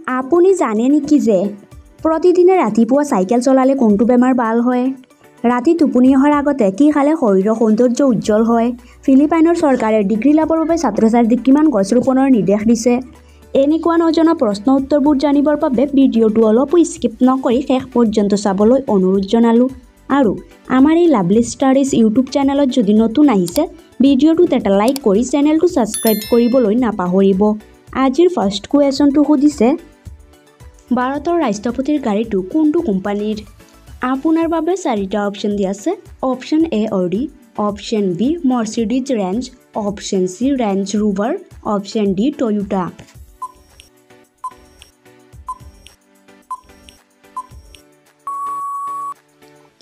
আপুনি জানে নেকি যে প্ৰতিদিনে ৰাতিপুৱা চাইকেল চলালে কোনটো বেমাৰ ভাল হয়? ৰাতি টোপনি অহাৰ আগতে কি খালে শৰীৰৰ সৌন্দৰ্য উজ্জ্বল হয়? ফিলিপাইনৰ চৰকাৰে ডিগ্ৰী লাভৰ বাবে ছাত্ৰ-ছাত্ৰীক কিমান গছ ৰোপণৰ নিৰ্দেশ দিছে? এনেকুৱা নজনা প্ৰশ্ন উত্তৰবোৰ জানিবৰ বাবে ভিডিঅ'টো অলপো স্কিপ নকৰি শেষ পৰ্যন্ত চাবলৈ অনুৰোধ জনালোঁ। আৰু আমাৰ এই লাভলি ষ্টাডিজ ইউটিউব চেনেলত যদি নতুন আহিছে ভিডিঅ'টোত এটা লাইক কৰি চেনেলটো ছাবস্ক্ৰাইব কৰিবলৈ নাপাহৰিব। আজিৰ ফাৰ্ষ্ট কুৱেশ্যনটো সুধিছে, ভাৰতৰ ৰাষ্ট্ৰপতিৰ গাড়ীটো কোনটো কোম্পানীৰ? আপোনাৰ বাবে 4টা অপশ্যন দিয়া আছে। Option A Audi, option B Mercedes Benz, option C Range Rover, option D Toyota.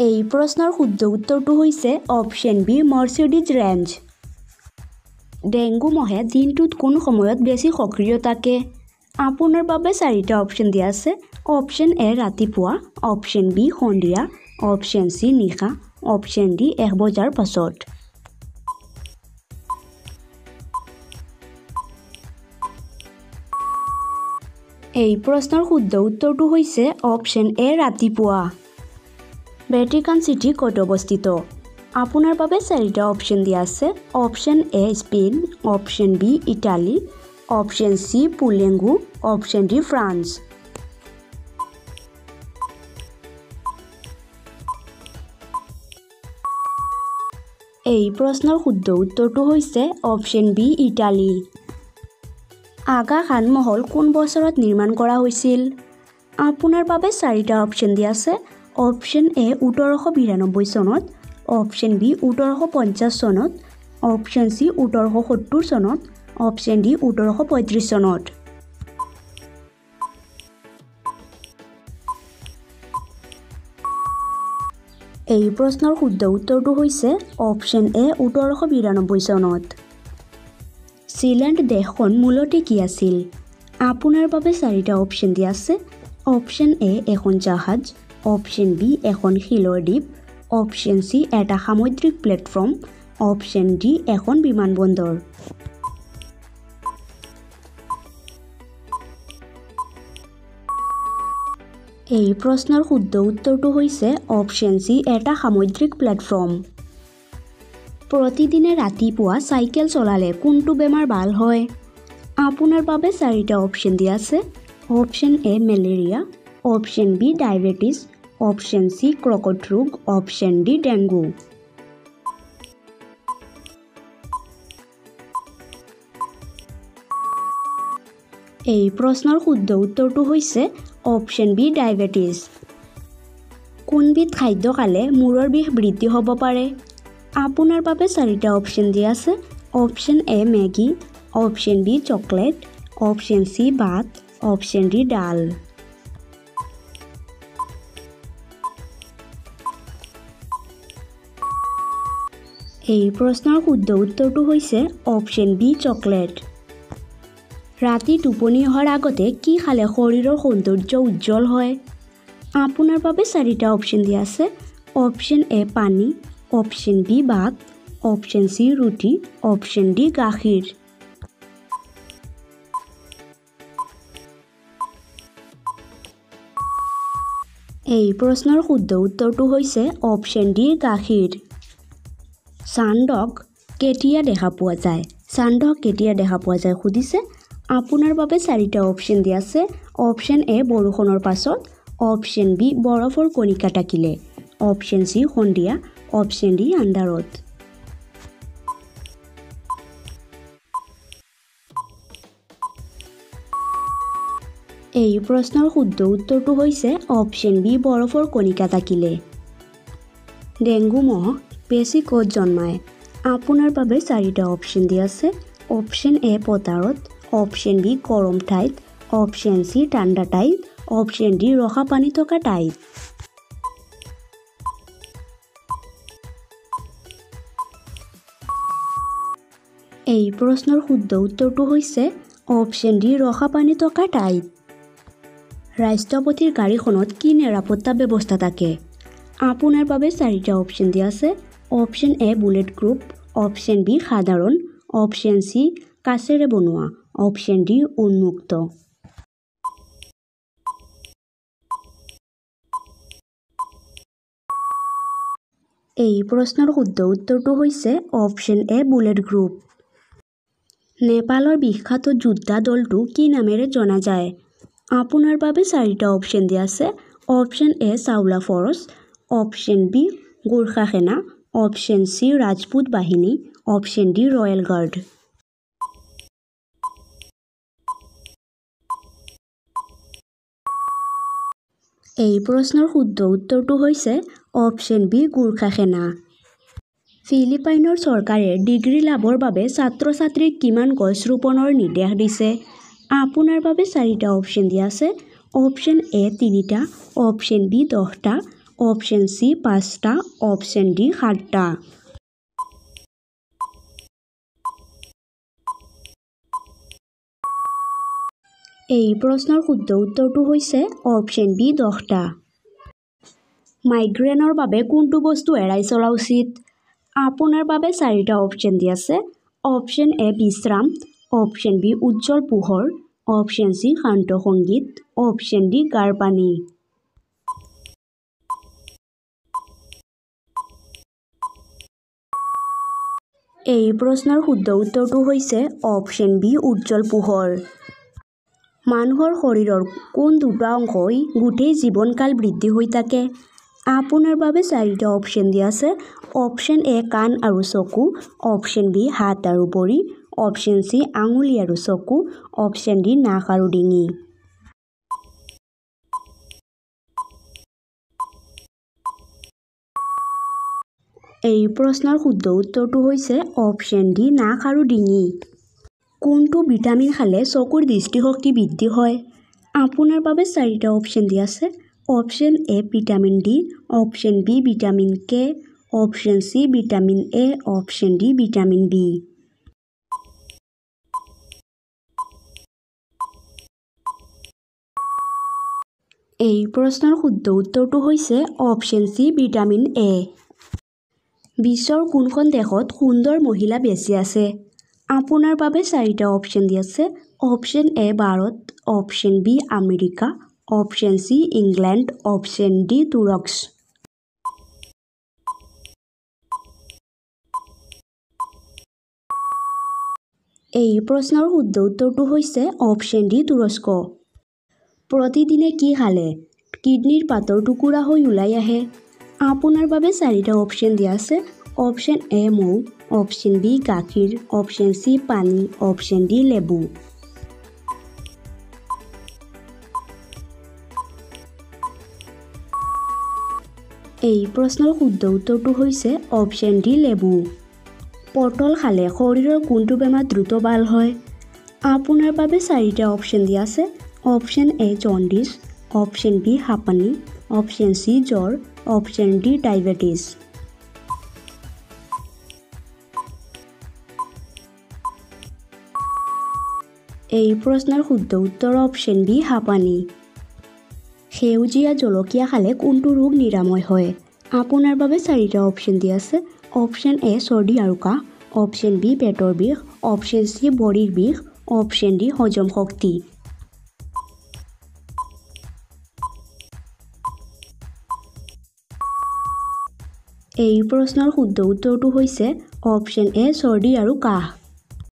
এই প্ৰশ্নৰ শুদ্ধ উত্তৰটো হৈছে option B Mercedes Benz. Dengue মহে দিনটোত কোন সময়ত বেছি সক্ৰিয় থাকে? আপোনাৰ বাবে 4টা অপশ্যন দিয়া আছে। অপশ্যন এ ৰাতিপুৱা, অপশ্যন বি সন্ধিয়া, অপশ্যন চি নিশা, অপশ্যন ডি 1 বজাৰ পাছত। এই প্ৰশ্নৰ শুদ্ধ উত্তৰটো হৈছে অপশ্যন এ ৰাতিপুৱা। ভেটিকান চিটি ক'ত অৱস্থিত? আপোনাৰ বাবে 4টা অপশ্যন দিয়া আছে। Option A Spain, option B Italy, option C Poland, option D France. এই প্ৰশ্নৰ শুদ্ধ উত্তৰটো হৈছে option B Italy. Aga Khan Mahal কোন বছৰত নিৰ্মাণ কৰা হৈছিল? আপোনাৰ বাবে 4টা অপশ্যন দিয়া আছে। অপশ্যন এ 1892 চনত, অপশ্যন বি 1850 চনত, অপশ্যন চি 1870 চনত, অপশ্যন ডি 1835 চনত। এই প্ৰশ্নৰ শুদ্ধ উত্তৰটো হৈছে অপশ্যন এ 1892 চনত। শ্ৰীলেণ্ড দেশখন মূলতে কি আছিল? আপোনাৰ বাবে 4টা অপশ্যন দিয়া আছে। অপশ্যন এ এখন জাহাজ, অপশ্যন বি এখন শিলৰ দ্বীপ, অপশ্যন চি এটা সামুদ্ৰিক প্লেটফৰ্ম, অপশ্যন ডি এখন বিমানবন্দৰ। এই প্ৰশ্নৰ শুদ্ধ উত্তৰটো হৈছে অপশ্যন চি এটা সামুদ্ৰিক প্লেটফৰ্ম। প্ৰতিদিনে ৰাতিপুৱা চাইকেল চলালে কোনটো বেমাৰ ভাল হয়? আপোনাৰ বাবে 4টা অপশ্যন দিয়া আছে। Option A malaria, option B diabetes, option C কৰ্কট ৰোগ, অপশ্যন ডি ডেংগু। এই প্ৰশ্নৰ শুদ্ধ উত্তৰটো হৈছে অপশ্যন বি ডায়েবেটিছ। কোনবিধ খাদ্য খালে মূৰৰ বিষ বৃদ্ধি হ'ব পাৰে? আপোনাৰ বাবে 4টা অপশ্যন দিয়া আছে। Option A Maggi, option B chocolate, option C ভাত, অপশ্যন ডি ডাল। এই প্ৰশ্নৰ শুদ্ধ উত্তৰটো হৈছে অপশ্যন বি চকলেট। ৰাতি টোপনি অহাৰ আগতে কি খালে শৰীৰৰ সৌন্দৰ্য উজ্জ্বল হয়? আপোনাৰ বাবে 4টা অপশ্যন দিয়া আছে। অপশ্যন এ পানী, অপশ্যন বি ভাত, অপশ্যন চি ৰুটি, অপশ্যন ডি গাখীৰ। এই প্ৰশ্নৰ শুদ্ধ উত্তৰটো হৈছে অপশ্যন ডি গাখীৰ। চান্দক কেতিয়া দেখা পোৱা যায়? চান্দক কেতিয়া দেখা পোৱা যায় সুধিছে। আপোনাৰ বাবে 4টা অপশ্যন দিয়া আছে। অপশ্যন এ বৰষুণৰ পাছত, অপশ্যন বি বৰফৰ কণিকা থাকিলে, অপশ্যন চি সন্ধিয়া, অপশ্যন ডি আন্ধাৰত। এই প্ৰশ্নৰ শুদ্ধ উত্তৰটো হৈছে অপশ্যন বি বৰফৰ কণিকা থাকিলে। ডেংগু মহ বেছি ক'ত জন্মায়? আপোনাৰ বাবে 4টা অপশ্যন দিয়া আছে। অপশ্যন এ পথাৰত, অপশ্যন বি গৰম ঠাইত, অপশ্যন চি ঠাণ্ডা ঠাইত, অপশ্যন ডি ৰখা পানী থকা ঠাইত। এই প্ৰশ্নৰ শুদ্ধ উত্তৰটো হৈছে অপশ্যন ডি ৰখা পানী থকা ঠাইত। ৰাষ্ট্ৰপতিৰ গাড়ীখনত কি নিৰাপত্তা ব্যৱস্থা থাকে? আপোনাৰ বাবে 4টা অপশ্যন দিয়া আছে। Option A bulletproof, option B সাধাৰণ, অপশ্যন চি কাচেৰে বনোৱা, অপশ্যন ডি উন্মুক্ত। এই প্ৰশ্নৰ শুদ্ধ উত্তৰটো হৈছে অপশ্যন এ বুলেট গ্ৰুপ। নেপালৰ বিখ্যাত যোদ্ধা দলটো কি নামেৰে জনা যায়? আপোনাৰ বাবে 4টা অপশ্যন দিয়া আছে। Option A Chawla force, option B Gorkha সেনা, অপশ্যন চি ৰাজপুত বাহিনী, অপশ্যন ডি ৰয়েল গাৰ্ড। এই প্ৰশ্নৰ শুদ্ধ উত্তৰটো হৈছে অপশ্যন বি গোৰ্খা সেনা। ফিলিপাইনৰ চৰকাৰে ডিগ্ৰী লাভৰ বাবে ছাত্ৰ-ছাত্ৰীক কিমান গছ ৰোপণৰ নিৰ্দেশ দিছে? আপোনাৰ বাবে 4টা অপশ্যন দিয়া আছে। অপশ্যন এ 3টা, অপশ্যন বি 10টা, অপশ্যন চি 5টা, অপশ্যন ডি 7টা। এই প্ৰশ্নৰ শুদ্ধ উত্তৰটো হৈছে অপশ্যন বি 10টা। মাইগ্ৰেনৰ বাবে কোনটো বস্তু এৰাই চলা উচিত? আপোনাৰ বাবে 4টা অপশ্যন দিয়া আছে। অপশ্যন এ বিশ্ৰাম, অপশ্যন বি উজ্জ্বল পোহৰ, অপশ্যন চি শান্ত সংগীত, অপশ্যন ডি গাৰ পানী। এই প্ৰশ্নৰ শুদ্ধ উত্তৰটো হৈছে অপশ্যন বি উজ্জ্বল পোহৰ। মানুহৰ শৰীৰৰ কোন দুটা অংশই গোটেই জীৱনকাল বৃদ্ধি হৈ থাকে? আপোনাৰ বাবে 4টা অপশ্যন দিয়া আছে। অপশ্যন এ কাণ আৰু চকু, অপশ্যন বি হাত আৰু ভৰি, অপশ্যন চি আঙুলি আৰু চকু, অপশ্যন ডি নাক আৰু ডিঙি। এই প্ৰশ্নৰ শুদ্ধ উত্তৰটো হৈছে অপশ্যন ডি নাক আৰু ডিঙি। কোনটো ভিটামিন খালে চকুৰ দৃষ্টিশক্তি বৃদ্ধি হয়? আপোনাৰ বাবে 4টা অপশ্যন দিয়া আছে। Option A vitamin D, option B vitamin K, option C vitamin A, option D vitamin B. এই প্ৰশ্নৰ শুদ্ধ উত্তৰটো হৈছে অপশ্যন চি ভিটামিন এ। বিশ্বৰ কোনখন দেশত সুন্দৰ মহিলা বেছি আছে? আপোনাৰ বাবে 4টা অপশ্যন দিয়া আছে। Option A Bharat, option B America, option C England, option D তুৰস্ক। এই প্ৰশ্নৰ শুদ্ধ উত্তৰটো হৈছে অপশ্যন ডি তুৰস্ক। প্ৰতিদিনে কি খালে কিডনীৰ পাতৰ টুকুৰা হৈ ওলাই আহে? আপোনাৰ বাবে 4টা অপশ্যন দিয়া আছে। অপশ্যন এ মৌ, অপশ্যন বি গাখীৰ, অপশ্যন চি পানী, অপশ্যন ডি লেবু। এই প্ৰশ্নৰ শুদ্ধ উত্তৰটো হৈছে অপশ্যন ডি লেবু। পটল খালে শৰীৰৰ কোনটো বেমাৰ দ্ৰুত ভাল হয়? আপোনাৰ বাবে 4টা অপশ্যন দিয়া আছে। Option A jaundice, option B হাঁপানি, অপশ্যন চি জ্বৰ, অপশ্যন ডি ডায়েবেটিছ। এই প্ৰশ্নৰ শুদ্ধ উত্তৰ অপশ্যন বি হাঁপানি। সেউজীয়া জলকীয়া খালে কোনটো ৰোগ নিৰাময় হয়? আপোনাৰ বাবে 4টা অপশ্যন দিয়া আছে। অপশ্যন এ চৰ্দি আৰু কাহ, অপশ্যন বি পেটৰ বিষ, অপশ্যন চি ভৰিৰ বিষ, অপশ্যন ডি হজম শক্তি। এই প্ৰশ্নৰ শুদ্ধ উত্তৰটো হৈছে অপশ্যন এ চৰ্দি আৰু কাহ।